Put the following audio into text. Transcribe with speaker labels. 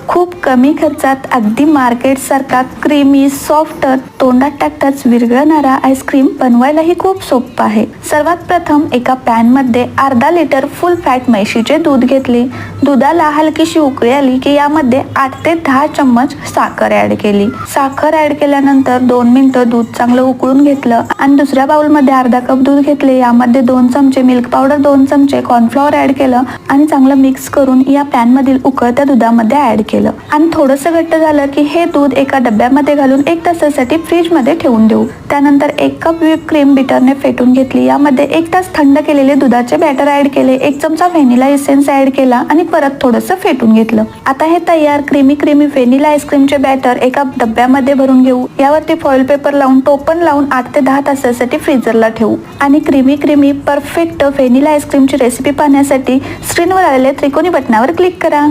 Speaker 1: खूप कमी खर्चात अगदी मार्केट सारखा क्रीमी सॉफ्ट तोंडात टाकताच विरघळणारा आईस्क्रीम बनवायलाही खूप सोपं आहे। सर्वात प्रथम एका पॅन मध्ये अर्धा लिटर फुल फॅट म्हैशीचे दूध घेतले। दुधाला हलकीशी उकळी आली की यामध्ये 8 ते 10 चम्मच साखर ऍड केली। साखर ऍड केल्यानंतर 2 मिनिटं दूध चांगलं उकळून घेतलं आणि दुसऱ्या बाउल मध्ये अर्धा कप दूध घेतले। यामध्ये 2 चमचे मिल्क पावडर, 2 चमचे कॉर्नफ्लॉवर ऍड केलं आणि चांगलं मिक्स करून या पॅन मधील उकळत्या दुधामध्ये ऍड केलं आणि थोडंसं घट्ट झालं की हे दूध एका डब्यामध्ये घालून 1 तासासाठी फ्रीज मध्ये ठेवून देऊ। त्यानंतर 1 कप व्हिप क्रीम बीटरने फेटून घेतली। यामध्ये 1 तास थंड केलेले दुधाचे बॅटर ऍड केले, 1 चमचा व्हॅनिला एसेन्स ऍड केला आणि परत थोडंसं फेटून घेतलं। आता हे तयार क्रीमी व्हॅनिला आईस्क्रीमचे बॅटर एका डब्यामध्ये भरून घेऊ। यावरती फॉइल पेपर लावून टोपण लावून 8 ते 10 तासासाठी फ्रीजरला ठेवू आणि क्रीमी परफेक्ट व्हॅनिला आईस्क्रीमची रेसिपी पाहण्यासाठी स्क्रीनवर आलेल्या त्रिकोणी बटनावर क्लिक करा।